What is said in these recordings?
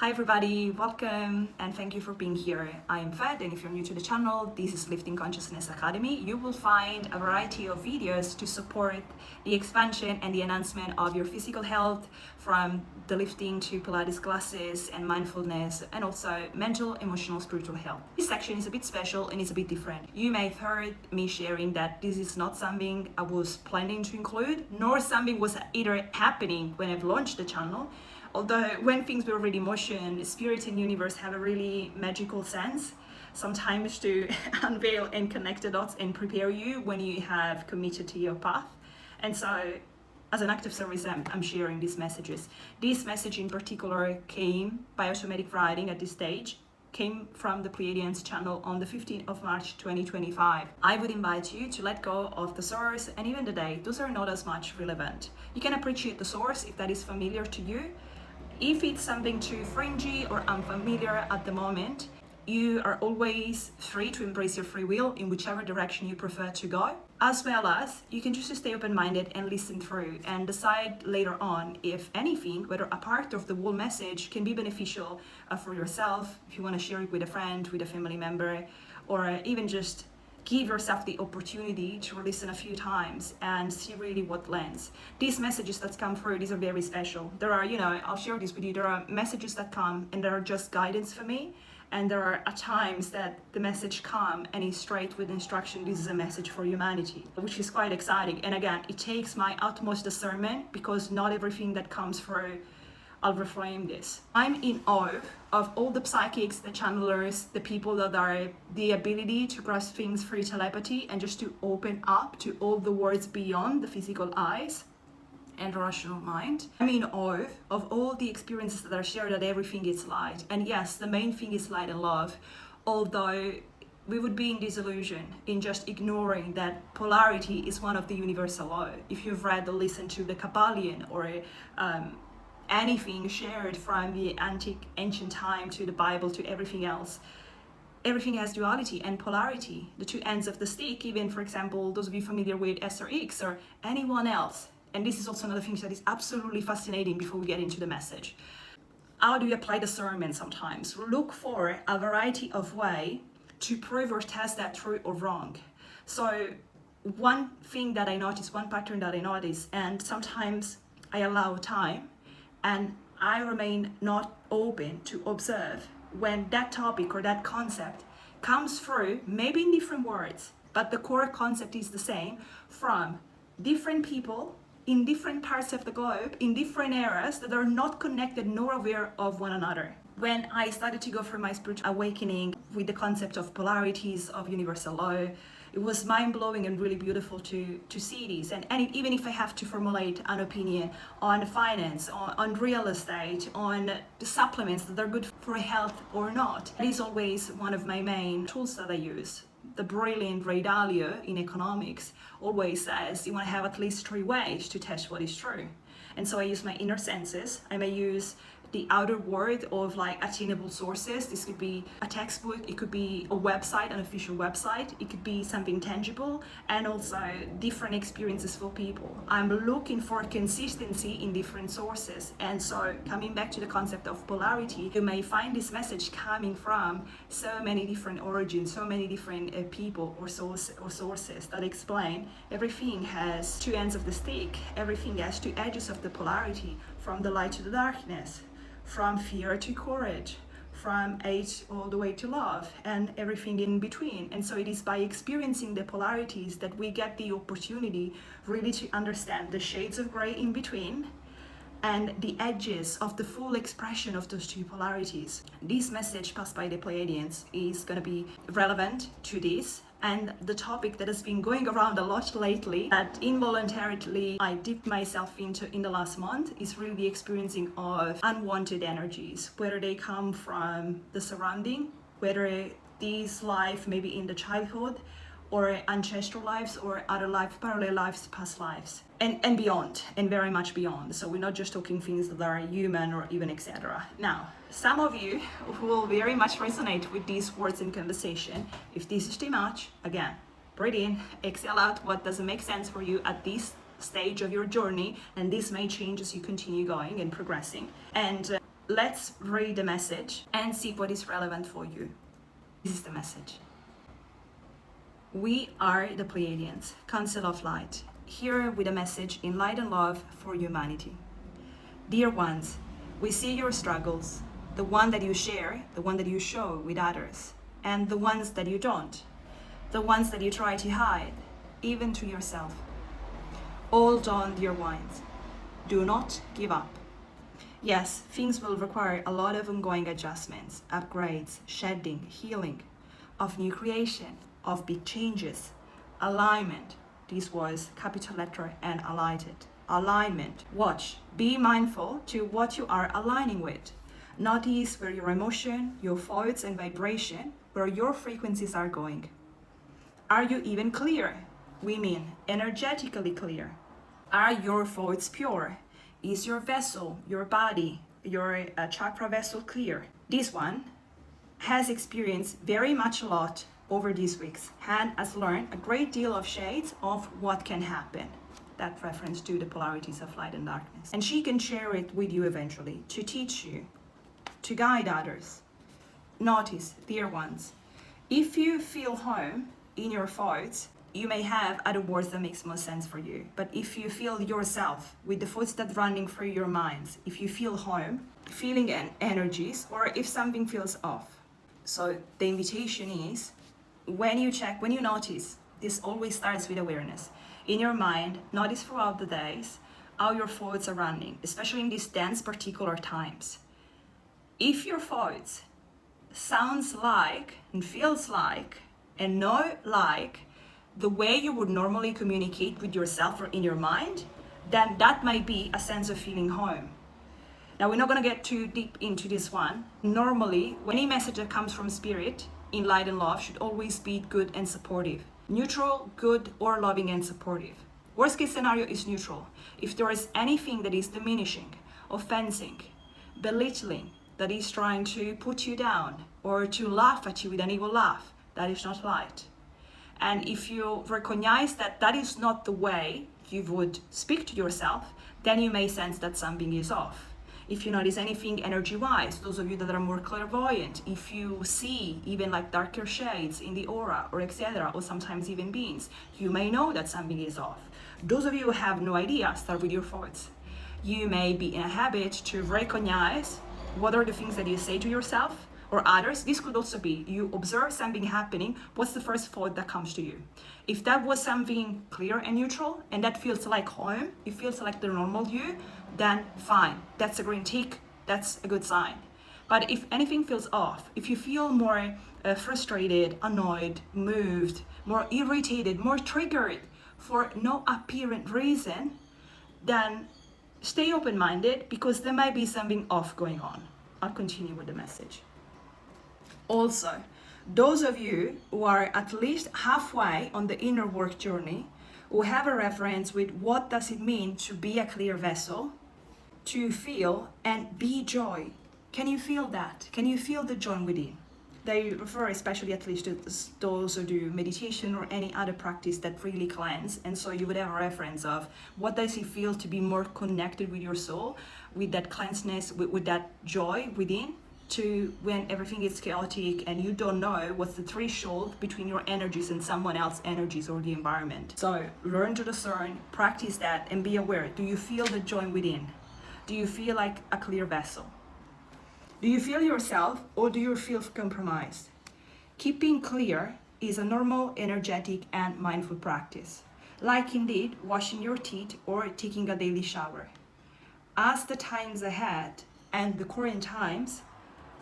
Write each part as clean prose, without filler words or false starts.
Hi everybody, welcome and thank you for being here. I am Fed, and if you're new to the channel, this is Lifting Consciousness Academy. You will find a variety of videos to support the expansion and the enhancement of your physical health, from the lifting to Pilates classes and mindfulness, and also mental, emotional, spiritual health. This section is a bit special and it's a bit different. You may have heard me sharing that this is not something I was planning to include, nor something was either happening when I've launched the channel. Although when things were already in motion, spirit and universe have a really magical sense sometimes to unveil and connect the dots and prepare you when you have committed to your path. And so as an act of service, I'm sharing these messages. This message in particular came by automatic writing at this stage, came from the Pleiadians channel on the 15th of March 2025. I would invite you to let go of the source and even the date. Those are not as much relevant. You can appreciate the source if that is familiar to you. If it's something too fringy or unfamiliar at the moment, you are always free to embrace your free will in whichever direction you prefer to go, as well as you can just stay open-minded and listen through and decide later on if anything, whether a part of the whole message can be beneficial for yourself, if you want to share it with a friend, with a family member, or even just give yourself the opportunity to listen a few times and see really what lands. These messages that come through, these are very special. There are, I'll share this with you, there are messages that come and they are just guidance for me. And there are at times that the message come and is straight with instruction, this is a message for humanity, which is quite exciting. And again, it takes my utmost discernment because not everything that comes through, I'll reframe this. I'm in awe of all the psychics, the channelers, the people that are the ability to grasp things through telepathy and just to open up to all the words beyond the physical eyes and rational mind. I'm in awe of all the experiences that are shared, that everything is light. And yes, the main thing is light and love, although we would be in disillusion in just ignoring that polarity is one of the universal law. If you've read or listened to the Kabbalion or anything shared from the ancient time to the Bible to everything else, everything has duality and polarity, the two ends of the stick. Even, for example, those of you familiar with SRX or anyone else. And this is also another thing that is absolutely fascinating before we get into the message. How do you apply discernment sometimes? Look for a variety of ways to prove or test that true or wrong. So one thing that I notice, one pattern that I notice, and sometimes I allow time and I remain not open to observe when that topic or that concept comes through, maybe in different words, but the core concept is the same, from different people in different parts of the globe, in different eras that are not connected nor aware of one another. When I started to go through my spiritual awakening with the concept of polarities, of universal law, it was mind-blowing and really beautiful to see these. And even if I have to formulate an opinion on finance, on real estate, on the supplements that are good for health or not, it is always one of my main tools that I use. The brilliant Ray Dalio in economics always says you want to have at least 3 ways to test what is true. And so I use my inner senses. I may use the outer world of like attainable sources. This could be a textbook, it could be a website, an official website, it could be something tangible, and also different experiences for people. I'm looking for consistency in different sources. And so coming back to the concept of polarity, you may find this message coming from so many different origins, so many different people or sources that explain everything has 2 ends of the stick, everything has 2 edges of the polarity, from the light to the darkness, from fear to courage, from hate all the way to love, and everything in between. And so it is by experiencing the polarities that we get the opportunity really to understand the shades of gray in between and the edges of the full expression of those 2 polarities. This message passed by the Pleiadians is going to be relevant to this. And the topic that has been going around a lot lately, that involuntarily I dipped myself into in the last month, is really the experiencing of unwanted energies, whether they come from the surrounding, whether these life maybe in the childhood, or ancestral lives, or other lives, parallel lives, past lives, and beyond, and very much beyond. So we're not just talking things that are human or even etc. Now, some of you will very much resonate with these words in conversation. If this is too much, again, breathe in, exhale out what doesn't make sense for you at this stage of your journey, and this may change as you continue going and progressing. And let's read the message and see what is relevant for you. This is the message. We are the Pleiadians, Council of Light, here with a message in light and love for humanity. Dear ones, we see your struggles, the one that you share, the one that you show with others, and the ones that you don't, the ones that you try to hide, even to yourself. Hold on, dear ones. Do not give up. Yes, things will require a lot of ongoing adjustments, upgrades, shedding, healing, of new creation, of big changes, alignment. This was capital letter and highlighted. Alignment. Watch. Be mindful to what you are aligning with. Notice where your emotion, your thoughts and vibration, where your frequencies are going. Are you even clear? We mean energetically clear. Are your thoughts pure? Is your vessel, your body, your chakra vessel clear? This one has experienced very much a lot over these weeks and has learned a great deal of shades of what can happen. That reference to the polarities of light and darkness. And she can share it with you eventually to teach you, to guide others. Notice, dear ones, if you feel home in your thoughts, you may have other words that makes more sense for you. But if you feel yourself with the thoughts that running through your minds, if you feel home, feeling energies, or if something feels off. So the invitation is, when you check, when you notice, this always starts with awareness. In your mind, notice throughout the days how your thoughts are running, especially in these dense particular times. If your thoughts sounds like and feels like and know like the way you would normally communicate with yourself or in your mind, then that might be a sense of feeling home. Now, we're not going to get too deep into this one. Normally, any message that comes from spirit in light and love should always be good and supportive. Neutral, good, or loving and supportive. Worst case scenario is neutral. If there is anything that is diminishing, offending, belittling, that is trying to put you down or to laugh at you with an evil laugh, that is not light. And if you recognize that that is not the way you would speak to yourself, then you may sense that something is off. If you notice anything energy-wise, those of you that are more clairvoyant, if you see even like darker shades in the aura or etc., or sometimes even beings, you may know that something is off. Those of you who have no idea, start with your thoughts. You may be in a habit to recognize what are the things that you say to yourself or others. This could also be you observe something happening. What's the first thought that comes to you? If that was something clear and neutral and that feels like home, it feels like the normal you, then fine. That's a green tick. That's a good sign. But if anything feels off, if you feel more frustrated, annoyed, moved, more irritated, more triggered for no apparent reason, then stay open-minded because there might be something off going on. I'll continue with the message. Also, those of you who are at least halfway on the inner work journey, who have a reference with what does it mean to be a clear vessel, to feel and be joy. Can you feel that? Can you feel the joy within? They refer especially at least to those who do meditation or any other practice that really cleanse. And so you would have a reference of what does it feel to be more connected with your soul, with that cleanseness, with that joy within, to when everything is chaotic and you don't know what's the threshold between your energies and someone else's energies or the environment. So learn to discern, practice that, and be aware. Do you feel the joy within? Do you feel like a clear vessel? Do you feel yourself or do you feel compromised? Keeping clear is a normal, energetic, and mindful practice, like indeed washing your teeth or taking a daily shower. As the times ahead and the current times,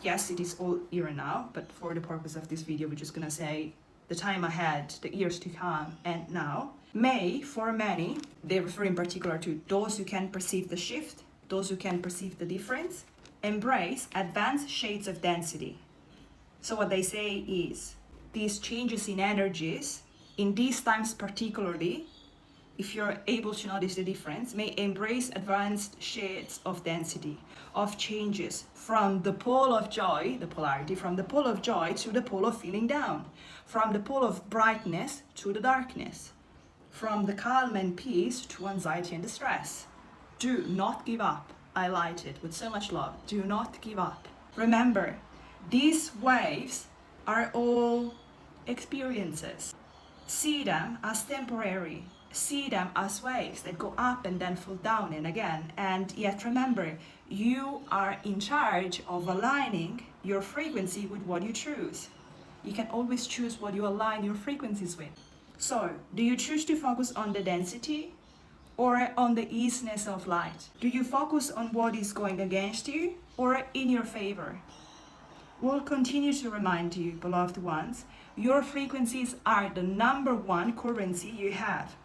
yes, it is all here and now, but for the purpose of this video, we're just gonna say the time ahead, the years to come, and now, may, for many, they refer in particular to those who can perceive the shift, those who can perceive the difference, embrace advanced shades of density. So what they say is, these changes in energies, in these times particularly, if you're able to notice the difference, may embrace advanced shades of density, of changes from the pole of joy, the polarity, from the pole of joy to the pole of feeling down, from the pole of brightness to the darkness, from the calm and peace to anxiety and distress. Do not give up. highlighted with so much love. Do not give up. Remember, these waves are all experiences. See them as temporary. See them as waves that go up and then fall down and again. And yet remember, you are in charge of aligning your frequency with what you choose. You can always choose what you align your frequencies with. So, do you choose to focus on the density or on the easiness of light? Do you focus on what is going against you or in your favor? We'll continue to remind you, beloved ones, your frequencies are the number one currency you have.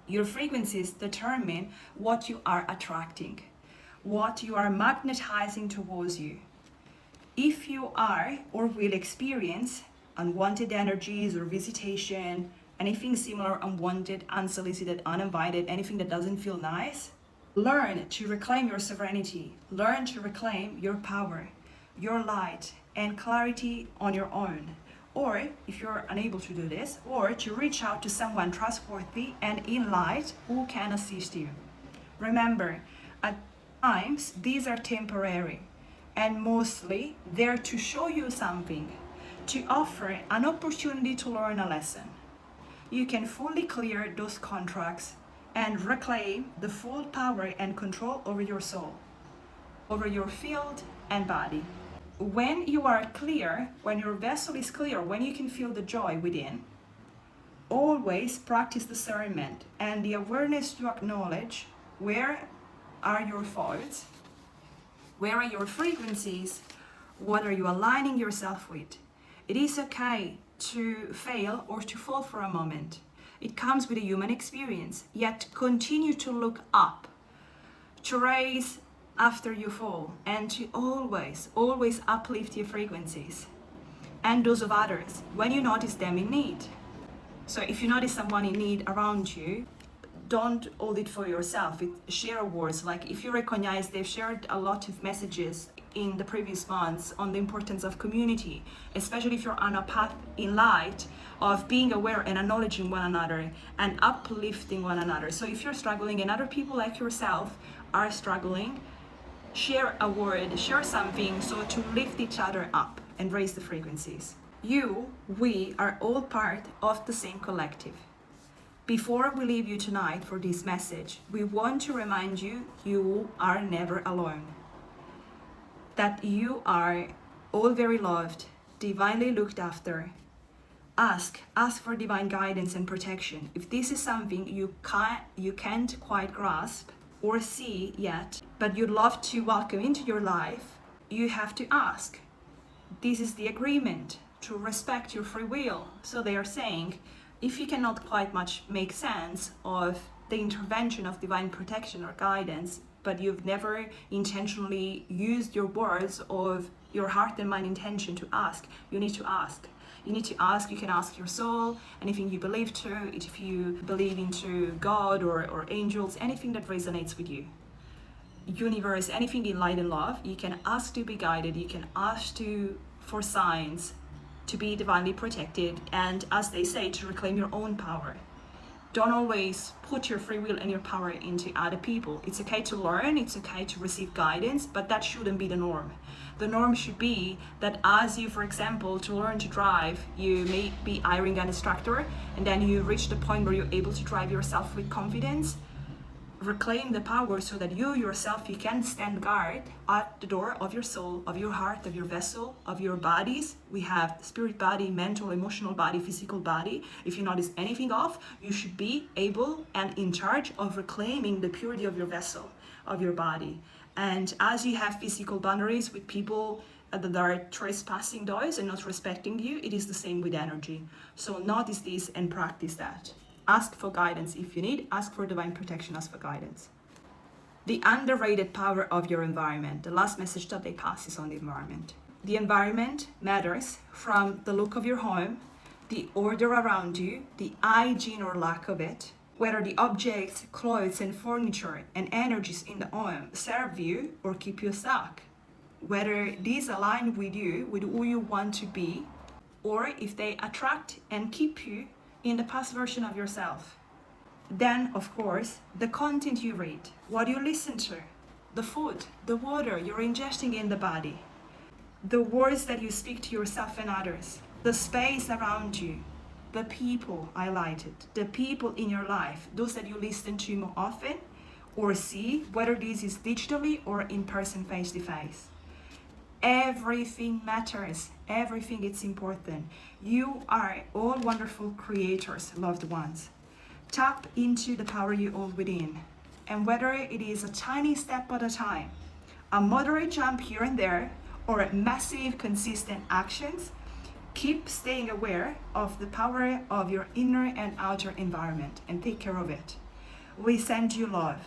Your frequencies determine what you are attracting, what you are magnetizing towards you. If you are or will experience unwanted energies or visitation, anything similar, unwanted, unsolicited, uninvited, anything that doesn't feel nice, learn to reclaim your sovereignty. Learn to reclaim your power, your light, and clarity on your own. Or, if you're unable to do this, or to reach out to someone trustworthy and in light who can assist you. Remember, at times, these are temporary and mostly there to show you something, to offer an opportunity to learn a lesson. You can fully clear those contracts and reclaim the full power and control over your soul, over your field and body. When you are clear, when your vessel is clear, when you can feel the joy within, always practice discernment and the awareness to acknowledge where are your faults, where are your frequencies, what are you aligning yourself with. It is okay to fail or to fall for a moment. It comes with a human experience, yet continue to look up, to raise after you fall, and to always uplift your frequencies and those of others when you notice them in need. So if you notice someone in need around you, don't hold it for yourself. Share words. Like if you recognize they've shared a lot of messages in the previous months on the importance of community, especially if you're on a path in light of being aware and acknowledging one another and uplifting one another. So if you're struggling and other people like yourself are struggling, share a word, share something so to lift each other up and raise the frequencies. We are all part of the same collective. Before we leave you tonight for this message, we want to remind you, you are never alone. That you are all very loved, divinely looked after. Ask for divine guidance and protection. If this is something you can't quite grasp or see yet, but you'd love to welcome into your life, you have to ask. This is the agreement to respect your free will. So they are saying, if you cannot quite much make sense of the intervention of divine protection or guidance, but you've never intentionally used your words of your heart and mind intention to ask, you need to ask. You need to ask. You can ask your soul, anything you believe to, if you believe into God or angels, anything that resonates with you. Universe, anything in light and love, you can ask to be guided, you can ask for signs, to be divinely protected, and as they say, to reclaim your own power. Don't always put your free will and your power into other people. It's okay to learn, it's okay to receive guidance, but that shouldn't be the norm. The norm should be that as you, for example, to learn to drive, you may be hiring an instructor, and then you reach the point where you're able to drive yourself with confidence. Reclaim the power so that you yourself, you can stand guard at the door of your soul, of your heart, of your vessel, of your bodies. We have spirit body, mental, emotional body, physical body. If you notice anything off, you should be able and in charge of reclaiming the purity of your vessel, of your body. And as you have physical boundaries with people that are trespassing those and not respecting you, it is the same with energy. So notice this and practice that. Ask for guidance if you need. Ask for divine protection, ask for guidance. The underrated power of your environment. The last message that they pass is on the environment. The environment matters, from the look of your home, the order around you, the hygiene or lack of it, whether the objects, clothes and furniture and energies in the home serve you or keep you stuck, whether these align with you, with who you want to be, or if they attract and keep you in the past version of yourself. Then, of course, the content you read, what you listen to, the food, the water you're ingesting in the body, the words that you speak to yourself and others, the space around you, the people highlighted, the people in your life, those that you listen to more often or see, whether this is digitally or in person, face to face. Everything matters. Everything is important. You are all wonderful creators, loved ones. Tap into the power you hold within. And whether it is a tiny step at a time, a moderate jump here and there, or massive consistent actions, keep staying aware of the power of your inner and outer environment and take care of it. We send you love,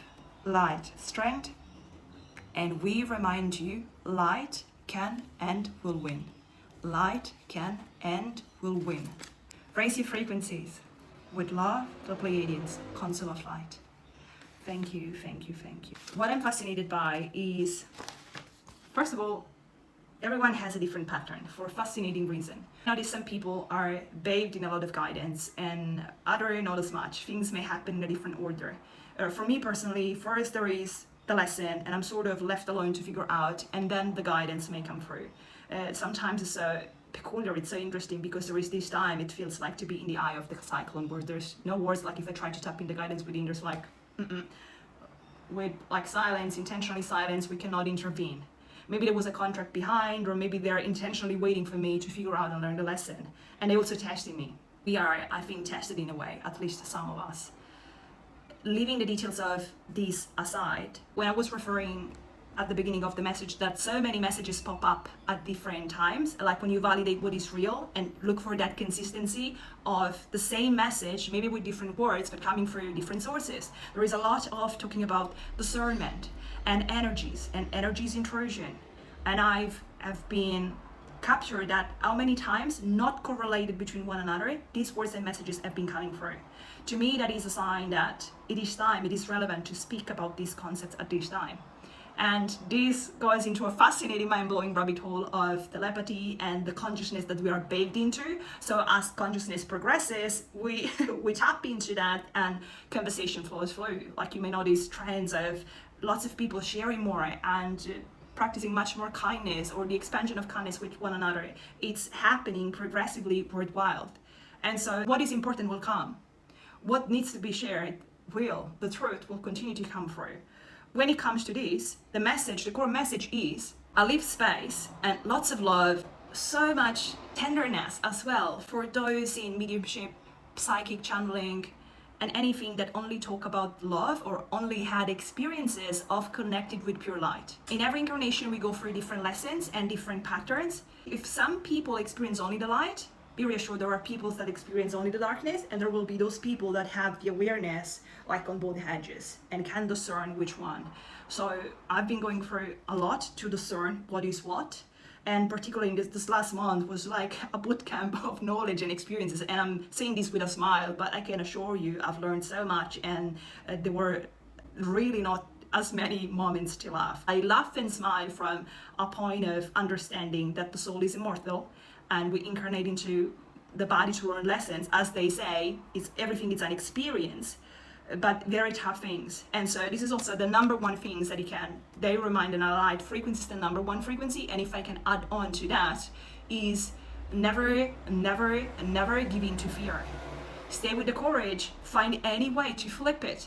light, strength, and we remind you light can and will win. Light can and will win. Raise your frequencies. With love, the Pleiadians, Council of Light. Thank you, thank you, thank you. What I'm fascinated by is, first of all, everyone has a different pattern for a fascinating reason. Notice some people are bathed in a lot of guidance and other not as much. Things may happen in a different order. For me personally, first there is the lesson and I'm sort of left alone to figure out, and then the guidance may come through. Sometimes it's so peculiar, it's so interesting because there is this time it feels like to be in the eye of the cyclone where there's no words. Like if I try to tap in the guidance within, there's like, with like silence, intentionally silence, we cannot intervene. Maybe there was a contract behind, or maybe they're intentionally waiting for me to figure out and learn the lesson. And they also testing me. We are, I think, tested in a way, at least some of us. Leaving the details of this aside, when I was referring at the beginning of the message that so many messages pop up at different times, like when you validate what is real and look for that consistency of the same message, maybe with different words, but coming from different sources. There is a lot of talking about discernment and energies intrusion. And I've been captured that how many times not correlated between one another, these words and messages have been coming through. To me, that is a sign that it is time, it is relevant to speak about these concepts at this time. And this goes into a fascinating, mind-blowing rabbit hole of telepathy and the consciousness that we are bathed into. So as consciousness progresses, we tap into that and conversation flows through. Like you may notice trends of lots of people sharing more and practicing much more kindness, or the expansion of kindness with one another. It's happening progressively worldwide. And so what is important will come. What needs to be shared will, the truth will continue to come through. When it comes to this, the message, the core message is a live space and lots of love, so much tenderness as well for those in mediumship, psychic channeling, and anything that only talk about love or only had experiences of connected with pure light. In every incarnation, we go through different lessons and different patterns. If some people experience only the light, be reassured there are people that experience only the darkness, and there will be those people that have the awareness like on both edges and can discern which one. So I've been going through a lot to discern what is what. And particularly in this last month was like a boot camp of knowledge and experiences. And I'm saying this with a smile, but I can assure you I've learned so much, and there were really not as many moments to laugh. I laugh and smile from a point of understanding that the soul is immortal and we incarnate into the body to learn lessons. As they say, it's everything is an experience, but very tough things. And so this is also the number one things that they remind and highlight. Frequency is the number one frequency. And if I can add on to that is never, never, never give in to fear. Stay with the courage, find any way to flip it.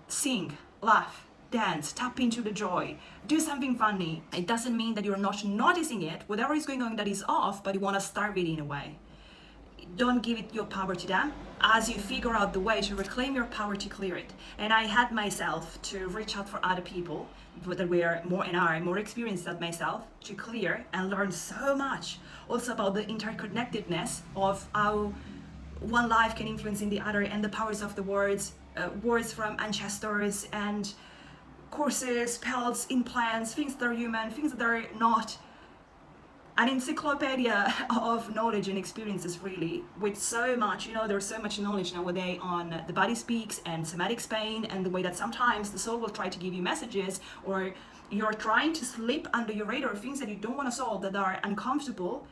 Sing, laugh, dance, tap into the joy, do something funny. It doesn't mean that you're not noticing it, whatever is going on that is off, but you want to starve it in a way. Don't give it your power to them as you figure out the way to reclaim your power to clear it. And I had myself to reach out for other people that were more experienced than myself to clear and learn so much also about the interconnectedness of how one life can influence in the other, and the powers of the words from ancestors and courses, spells, implants, things that are human, things that are not. An encyclopedia of knowledge and experiences, really, with so much, there's so much knowledge nowadays on the body speaks and somatic pain, and the way that sometimes the soul will try to give you messages, or you're trying to slip under your radar things that you don't want to solve that are uncomfortable,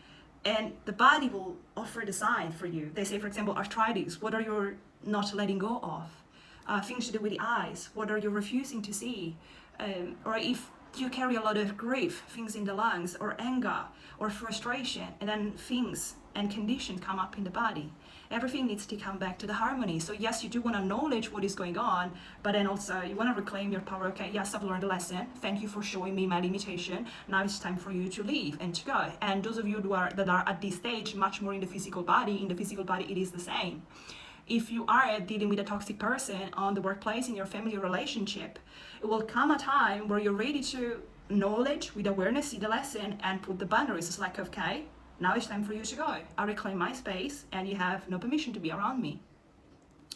and the body will offer the sign for you. They say, for example, arthritis, what are you not letting go of? Things to do with the eyes, what are you refusing to see? or if you carry a lot of grief, things in the lungs, or anger, or frustration, and then things and conditions come up in the body. Everything needs to come back to the harmony. So yes, you do want to acknowledge what is going on, but then also you want to reclaim your power. Okay, yes, I've learned a lesson. Thank you for showing me my limitation. Now it's time for you to leave and to go. And those of you that are at this stage, much more in the physical body, it is the same. If you are dealing with a toxic person on the workplace, in your family relationship, it will come a time where you're ready to acknowledge with awareness, see the lesson, and put the boundaries. It's like, okay, now it's time for you to go. I reclaim my space and you have no permission to be around me.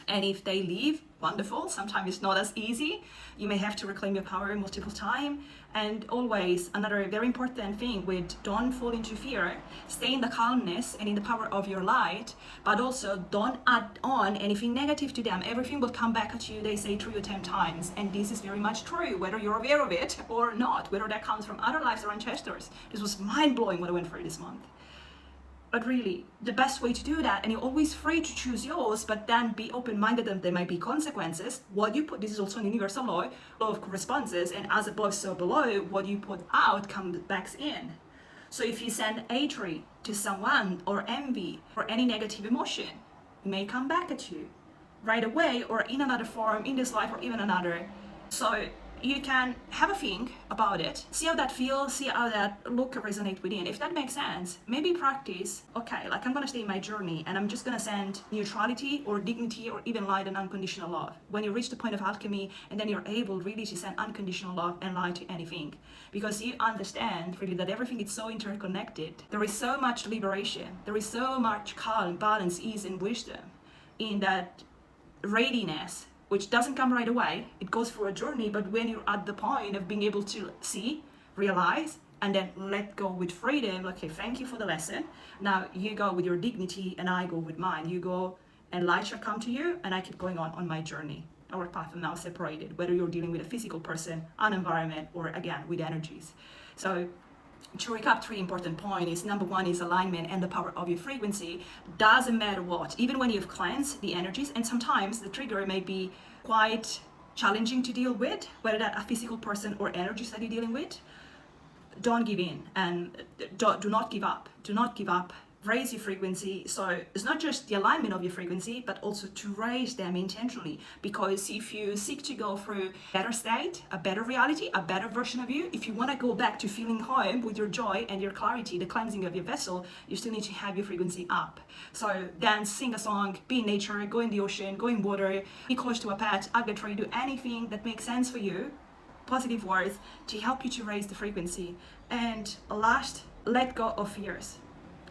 And if they leave, wonderful. Sometimes it's not as easy. You may have to reclaim your power multiple times. And always, another very important thing with don't fall into fear. Stay in the calmness and in the power of your light, but also don't add on anything negative to them. Everything will come back at you, they say, 3 or 10 times. And this is very much true, whether you're aware of it or not, whether that comes from other lives or ancestors. This was mind-blowing what I went through this month. But really, the best way to do that, and you're always free to choose yours, but then be open-minded that there might be consequences. What you put, this is also an universal law of correspondences, and as above, so below, what you put out comes back in. So if you send hatred to someone, or envy, or any negative emotion, it may come back at you right away, or in another form, in this life, or even another. So you can have a think about it, see how that feels, see how that look resonate within. If that makes sense, maybe practice, okay, like I'm gonna stay in my journey and I'm just gonna send neutrality or dignity or even light and unconditional love. When you reach the point of alchemy, and then you're able really to send unconditional love and light to anything. Because you understand really that everything is so interconnected. There is so much liberation. There is so much calm, balance, ease, and wisdom in that readiness, which doesn't come right away. It goes through a journey, but when you're at the point of being able to see, realize, and then let go with freedom, like, okay, thank you for the lesson. Now you go with your dignity and I go with mine. You go and light shall come to you and I keep going on my journey. Our path is now separated, whether you're dealing with a physical person, an environment, or again, with energies. So to recap, 3 important points is number 1 is alignment and the power of your frequency. Doesn't matter what, even when you've cleansed the energies, and sometimes the trigger may be quite challenging to deal with, whether that a physical person or energies that you're dealing with. Don't give in and do not give up. Do not give up. Raise your frequency. So it's not just the alignment of your frequency, but also to raise them intentionally. Because if you seek to go through a better state, a better reality, a better version of you, if you want to go back to feeling home with your joy and your clarity, the cleansing of your vessel, you still need to have your frequency up. So dance, sing a song, be in nature, go in the ocean, go in water, be close to a pet, hug a tree, do anything that makes sense for you, positive words, to help you to raise the frequency. And last, let go of fears.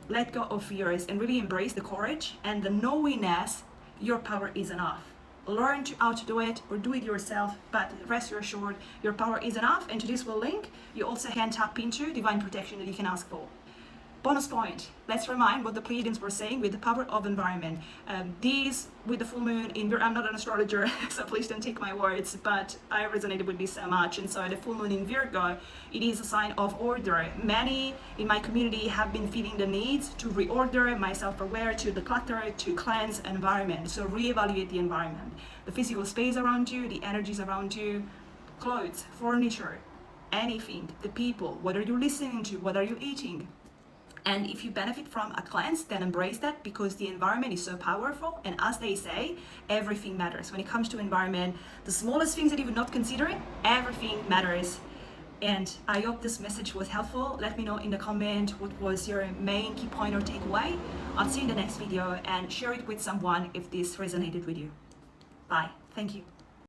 Let go of fears and really embrace the courage and the knowingness your power is enough. Learn how to do it or do it yourself, but rest assured your power is enough. And to this will link, you also can tap into divine protection that you can ask for. Bonus point, let's remind what the Pleiadians were saying with the power of environment. These, with the full moon in Virgo, I'm not an astrologer, so please don't take my words, but I resonated with this so much. And so the full moon in Virgo, it is a sign of order. Many in my community have been feeling the needs to reorder, myself aware, to declutter, to cleanse environment. So reevaluate the environment, the physical space around you, the energies around you, clothes, furniture, anything, the people, whether you're listening to, what are you eating. And if you benefit from a cleanse, then embrace that, because the environment is so powerful. And as they say, everything matters. When it comes to environment, the smallest things that you would not consider, everything matters. And I hope this message was helpful. Let me know in the comment what was your main key point or takeaway. I'll see you in the next video, and share it with someone if this resonated with you. Bye. Thank you.